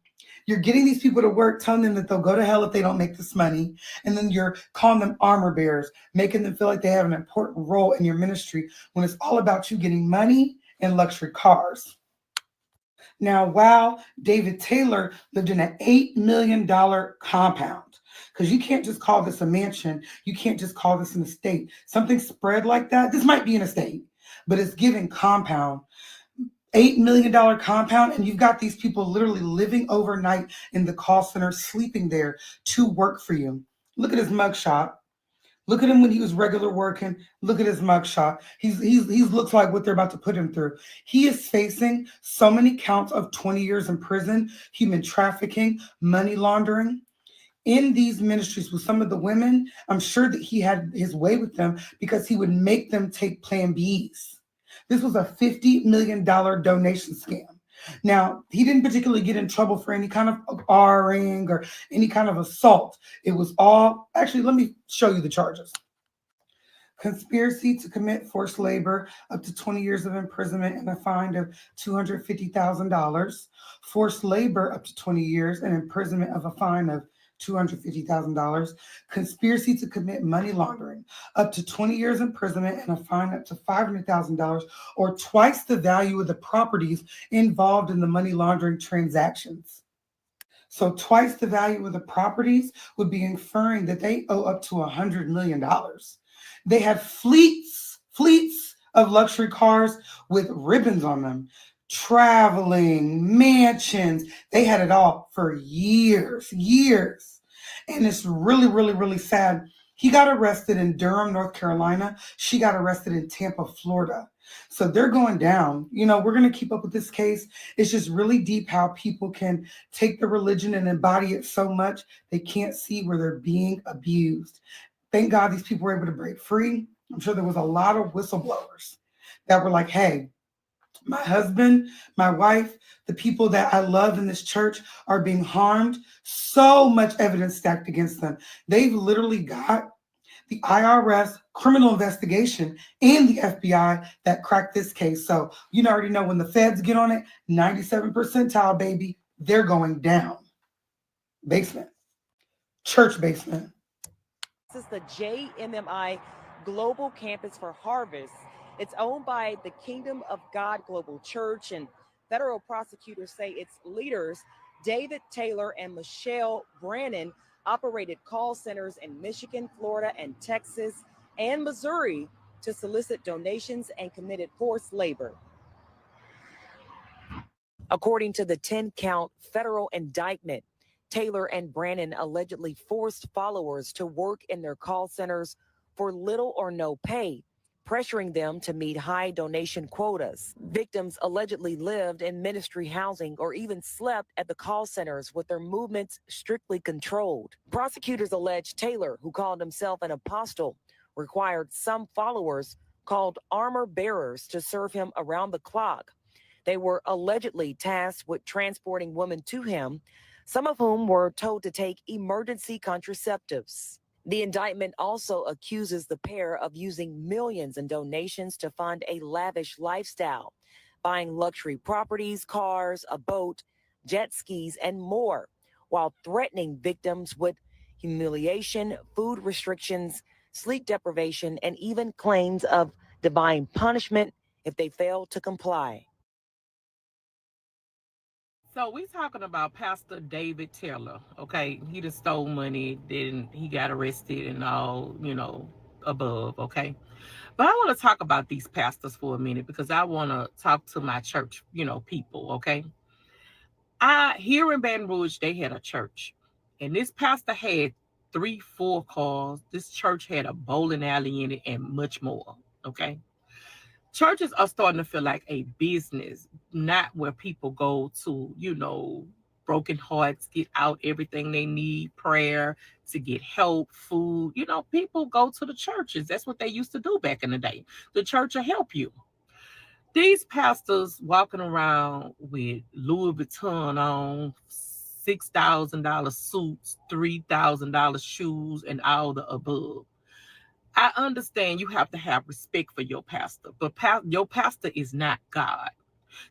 you're getting these people to work, telling them that they'll go to hell if they don't make this money. And then you're calling them armor bearers, making them feel like they have an important role in your ministry when it's all about you getting money and luxury cars. Now, while David Taylor lived in an $8 million compound, because you can't just call this a mansion, you can't just call this an estate. Something spread like that, this might be an estate, but it's given compound. $8 million compound, and you've got these people literally living overnight in the call center, sleeping there to work for you. Look at his mugshot. Look at him when he was regular working. Look at his mugshot. He looks like what they're about to put him through. He is facing so many counts of 20 years in prison, human trafficking, money laundering. In these ministries with some of the women, I'm sure that he had his way with them because he would make them take Plan Bs. This was a $50 million donation scam. Now, he didn't particularly get in trouble for any kind of R-ing or any kind of assault. It was all, actually, let me show you the charges. Conspiracy to commit forced labor, up to 20 years of imprisonment and a fine of $250,000. Forced labor, up to 20 years and imprisonment of a fine of $250,000. Conspiracy to commit money laundering, up to 20 years imprisonment and a fine up to $500,000, or twice the value of the properties involved in the money laundering transactions. So twice the value of the properties would be inferring that they owe up to $100 million. They had fleets of luxury cars with ribbons on them, traveling, mansions. They had it all for years. And it's really, really, really sad. He got arrested in Durham, North Carolina. She got arrested in Tampa, Florida. So they're going down. You know, we're going to keep up with this case. It's just really deep how people can take the religion and embody it so much they can't see where they're being abused. Thank God these people were able to break free. I'm sure there was a lot of whistleblowers that were like, hey, my husband, my wife, the people that I love in this church are being harmed. So much evidence stacked against them. They've literally got the IRS criminal investigation and the FBI that cracked this case. So you already know when the feds get on it, 97 percentile, baby, they're going down. Basement. Church basement. This is the JMMI Global Campus for Harvest. It's owned by the Kingdom of God Global Church, and federal prosecutors say its leaders, David Taylor and Michelle Brannon, operated call centers in Michigan, Florida, and Texas and Missouri to solicit donations and committed forced labor. According to the 10-count federal indictment, Taylor and Brannon allegedly forced followers to work in their call centers for little or no pay, pressuring them to meet high donation quotas. Victims allegedly lived in ministry housing or even slept at the call centers with their movements strictly controlled. Prosecutors allege Taylor, who called himself an apostle, required some followers called armor bearers to serve him around the clock. They were allegedly tasked with transporting women to him, some of whom were told to take emergency contraceptives. The indictment also accuses the pair of using millions in donations to fund a lavish lifestyle, buying luxury properties, cars, a boat, jet skis, and more, while threatening victims with humiliation, food restrictions, sleep deprivation, and even claims of divine punishment if they fail to comply. So we talking about Pastor David Taylor, okay? He just stole money, then he got arrested and all, above, okay? But I want to talk about these pastors for a minute because I want to talk to my church, people, okay? Here in Baton Rouge, they had a church, and this pastor had 3-4 cars. This church had a bowling alley in it and much more, okay? Churches are starting to feel like a business, not where people go to, broken hearts, get out everything they need, prayer, to get help, food. People go to the churches. That's what they used to do back in the day. The church will help you. These pastors walking around with Louis Vuitton on, $6,000 suits, $3,000 shoes, and all the above. I understand you have to have respect for your pastor, but your pastor is not God.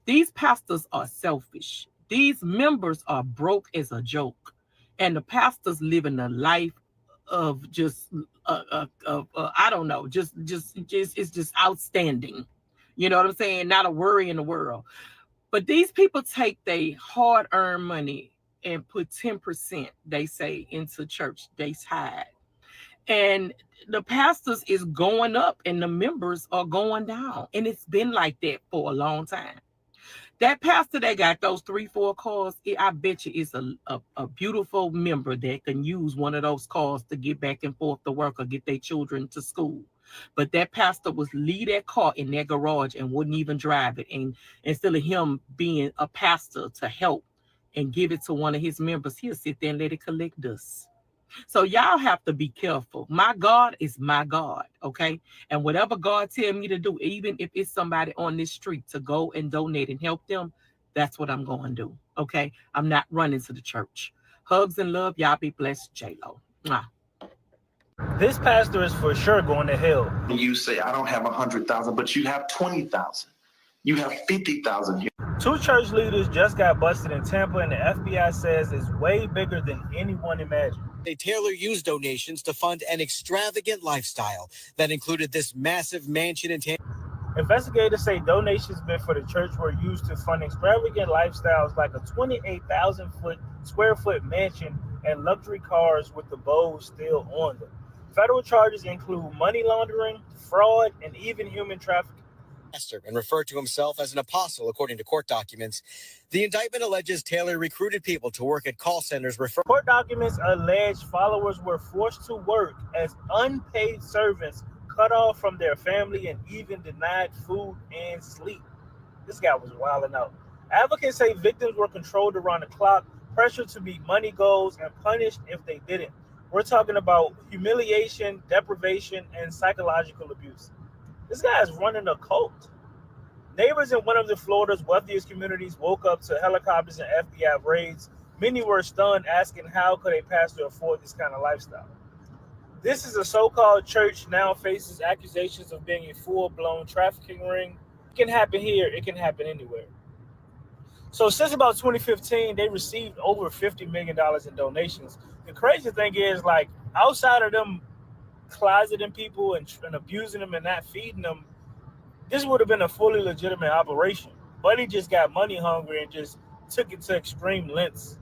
These pastors are selfish. These members are broke as a joke, and the pastors living a life of just, I don't know, just it's just outstanding. You know what I'm saying? Not a worry in the world. But these people take their hard-earned money and put 10%, they say, into church. They tithe. And the pastors is going up and the members are going down. And it's been like that for a long time. That pastor that got those 3-4 cars, I bet you is a beautiful member that can use one of those cars to get back and forth to work or get their children to school. But that pastor was leave that car in their garage and wouldn't even drive it. And instead of him being a pastor to help and give it to one of his members, he'll sit there and let it collect dust. So y'all have to be careful. My God is my God, okay? And whatever God tell me to do, even if it's somebody on this street to go and donate and help them, that's what I'm going to do, okay? I'm not running to the church. Hugs and love. Y'all be blessed, J-Lo. Mwah. This pastor is for sure going to hell. You say, I don't have 100,000, but you have 20,000. You have 50,000 here. 2 church leaders just got busted in Tampa, and the FBI says it's way bigger than anyone imagined. Taylor used donations to fund an extravagant lifestyle that included this massive mansion in Tampa. Investigators say donations meant for the church were used to fund extravagant lifestyles like a 28,000 square foot mansion and luxury cars with the bows still on them. Federal charges include money laundering, fraud, and even human trafficking. And referred to himself as an apostle, according to court documents. The indictment alleges Taylor recruited people to work at call centers. Court documents allege followers were forced to work as unpaid servants, cut off from their family, and even denied food and sleep. This guy was wilding out. Advocates say victims were controlled around the clock, pressured to meet money goals, and punished if they didn't. We're talking about humiliation, deprivation, and psychological abuse. This guy is running a cult. Neighbors in one of the Florida's wealthiest communities woke up to helicopters and FBI raids. Many were stunned, asking how could a pastor afford this kind of lifestyle. This is a so-called church now faces accusations of being a full-blown trafficking ring. It can happen here. It can happen anywhere. So since about 2015, they received over $50 million in donations. The crazy thing is, like, outside of them closeting people and abusing them and not feeding them, this would have been a fully legitimate operation. But he just got money hungry and just took it to extreme lengths.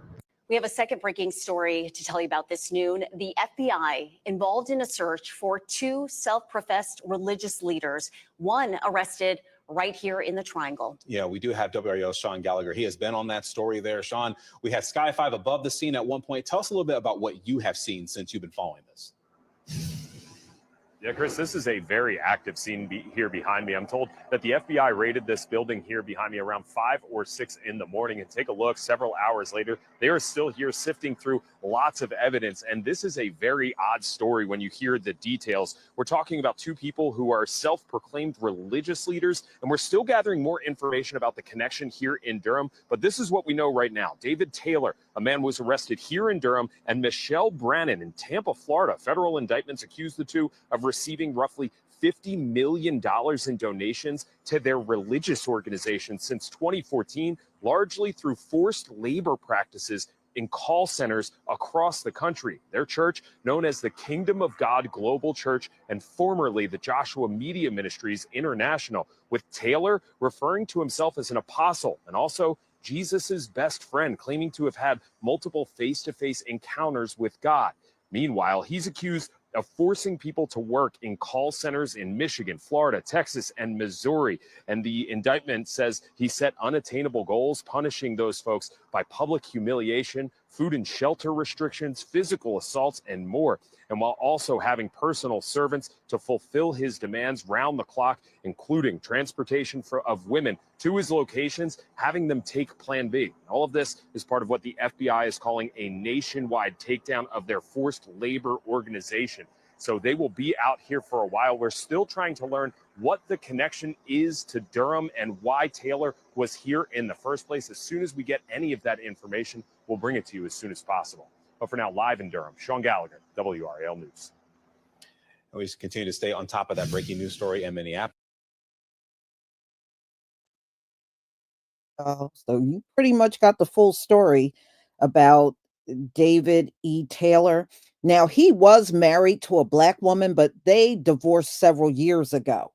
We have a second breaking story to tell you about this noon. The FBI involved in a search for 2 self-professed religious leaders, one arrested right here in the Triangle. Yeah, we do have WREO's Sean Gallagher. He has been on that story there. Sean, we had Sky 5 above the scene at one point. Tell us a little bit about what you have seen since you've been following this. Yeah, Chris, this is a very active scene here behind me. I'm told that the FBI raided this building here behind me around 5 or 6 in the morning. And take a look, several hours later, they are still here sifting through lots of evidence. And this is a very odd story when you hear the details. We're talking about 2 people who are self-proclaimed religious leaders, and we're still gathering more information about the connection here in Durham. But this is what we know right now. David Taylor, a man, was arrested here in Durham, and Michelle Brannon in Tampa, Florida. Federal indictments accused the 2 of receiving roughly $50 million in donations to their religious organization since 2014, largely through forced labor practices in call centers across the country. Their church, known as the Kingdom of God Global Church and formerly the Joshua Media Ministries International, with Taylor referring to himself as an apostle and also Jesus's best friend, claiming to have had multiple face-to-face encounters with God. Meanwhile, he's accused of forcing people to work in call centers in Michigan, Florida, Texas, and Missouri. And the indictment says he set unattainable goals, punishing those folks by public humiliation, food and shelter restrictions, physical assaults, and more. And while also having personal servants to fulfill his demands round the clock, including transportation of women to his locations, having them take Plan B. All of this is part of what the FBI is calling a nationwide takedown of their forced labor organization. So they will be out here for a while. We're still trying to learn what the connection is to Durham and why Taylor was here in the first place. As soon as we get any of that information, we'll bring it to you as soon as possible. But for now, live in Durham, Sean Gallagher, WRAL News. And we continue to stay on top of that breaking news story in Minneapolis. So you pretty much got the full story about David E. Taylor. Now, he was married to a Black woman, but they divorced several years ago.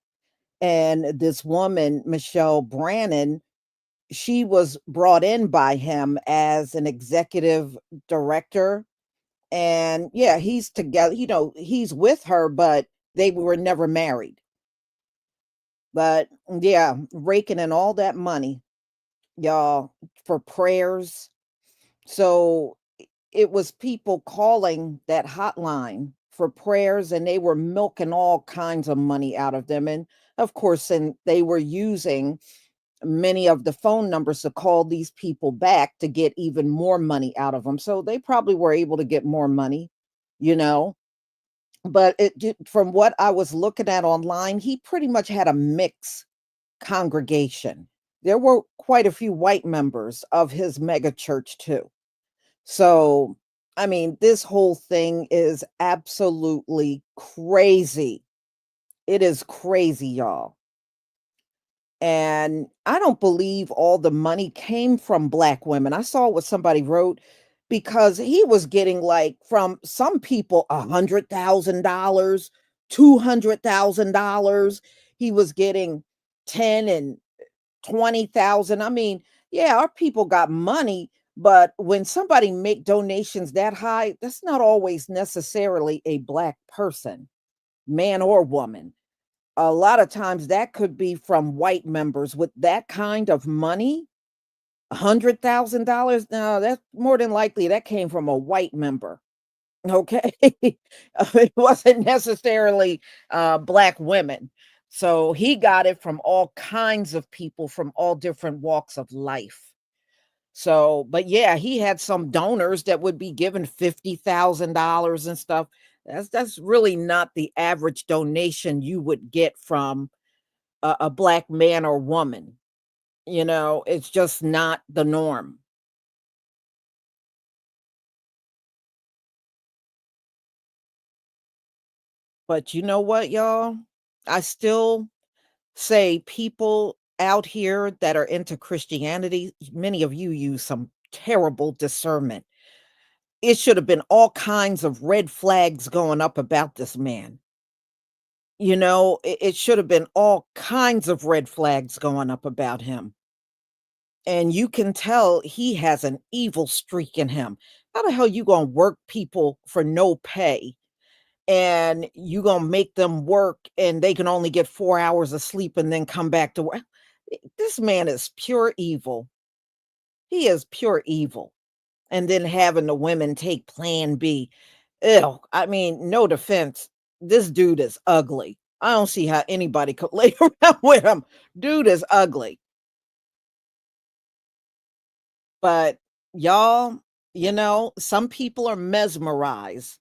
And this woman, Michelle Brannon, she was brought in by him as an executive director. And yeah, he's together, he's with her, but they were never married. But yeah, raking in all that money, y'all, for prayers. So it was people calling that hotline for prayers, and they were milking all kinds of money out of them. And of course, and they were using many of the phone numbers to call these people back to get even more money out of them. So they probably were able to get more money, but from what I was looking at online, he pretty much had a mixed congregation. There were quite a few white members of his mega church too. So I mean, this whole thing is absolutely crazy. It is crazy, y'all. And I don't believe all the money came from black women. I saw what somebody wrote because he was getting like from some people $100,000, $200,000. He was getting 10 and 20,000. I mean, yeah, our people got money, but when somebody make donations that high, that's not always necessarily a black person, man or woman. A lot of times that could be from white members with that kind of money. $100,000. No, that's more than likely that came from a white member. Okay. It wasn't necessarily black women. So he got it from all kinds of people from all different walks of life. So, but yeah, he had some donors that would be given $50,000 and stuff. That's really not the average donation you would get from a black man or woman. You know, it's just not the norm. But you know what, y'all? I still say people out here that are into Christianity, many of you use some terrible discernment. It should have been all kinds of red flags going up about this man. You know, it should have been all kinds of red flags going up about him. And you can tell he has an evil streak in him. How the hell you gonna work people for no pay and you gonna make them work and they can only get 4 hours of sleep and then come back to work? This man is pure evil. He is pure evil. And then having the women take plan B. Ew, I mean, no defense. This dude is ugly. I don't see how anybody could lay around with him. Dude is ugly. But y'all, you know, some people are mesmerized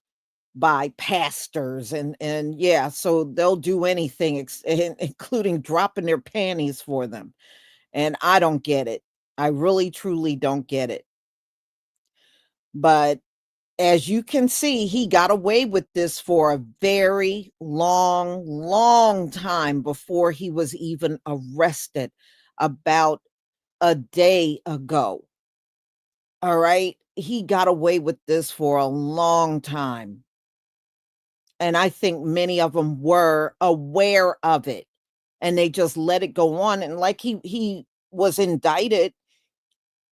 by pastors and yeah, so they'll do anything including dropping their panties for them. And I don't get it. I really truly don't get it. But as you can see, he got away with this for a very long, long time before he was even arrested about a day ago. All right. He got away with this for a long time. And I think many of them were aware of it and they just let it go on. And like he was indicted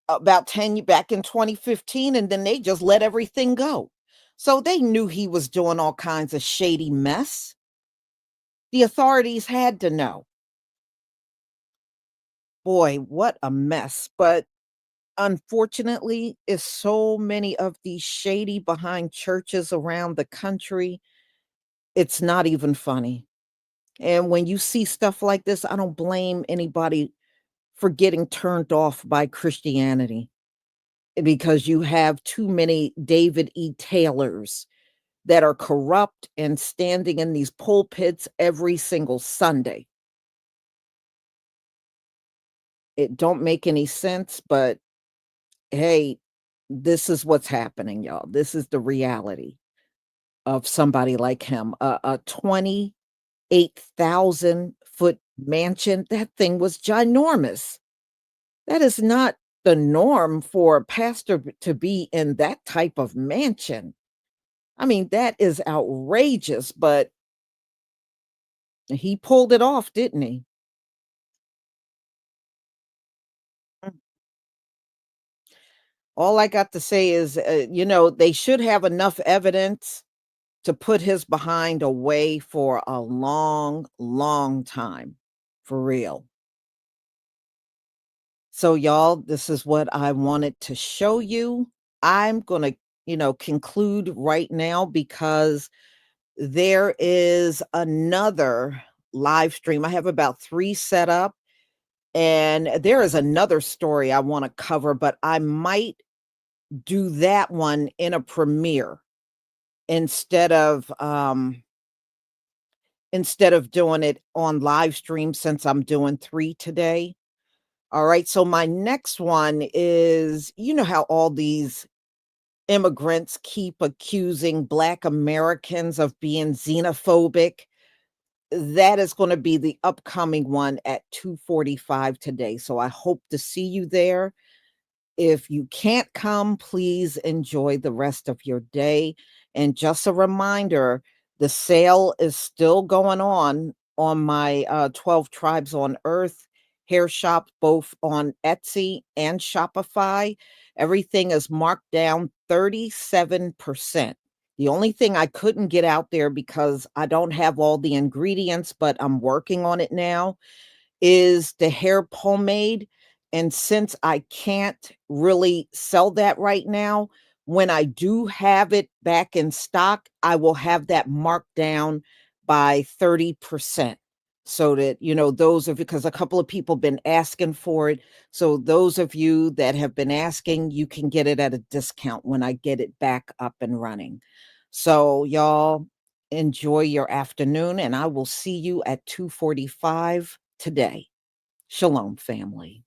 about 10 back in 2015 and then they just let everything go. So they knew he was doing all kinds of shady mess. The authorities had to know. Boy, what a mess. But unfortunately, is so many of these shady behind churches around the country, it's not even funny. And when you see stuff like this, I don't blame anybody for getting turned off by Christianity because you have too many David E. Taylors that are corrupt and standing in these pulpits every single Sunday. It don't make any sense, but hey, this is what's happening, y'all. This is the reality of somebody like him. A 28,000-foot mansion, that thing was ginormous. That is not the norm for a pastor to be in that type of mansion. I mean, that is outrageous, but he pulled it off, didn't he? All I got to say is, you know, they should have enough evidence to put his behind away for a long, long time. For real. So, y'all, this is what I wanted to show you. I'm going to, you know, conclude right now because there is another live stream. I have about 3 set up, and there is another story I want to cover, but I might do that one in a premiere instead of doing it on live stream since I'm doing 3 today. All right, so my next one is, you know how all these immigrants keep accusing Black Americans of being xenophobic. That is going to be the upcoming one at 2:45 today. So I hope to see you there. If you can't come, please enjoy the rest of your day. And just a reminder, the sale is still going on my 12 Tribes on Earth hair shop, both on Etsy and Shopify. Everything is marked down 37%. The only thing I couldn't get out there because I don't have all the ingredients, but I'm working on it now, is the hair pomade. And since I can't really sell that right now, when I do have it back in stock, I will have that marked down by 30%. So that, those of because a couple of people been asking for it. So those of you that have been asking, you can get it at a discount when I get it back up and running. So y'all enjoy your afternoon, and I will see you at 2:45 today. Shalom, family.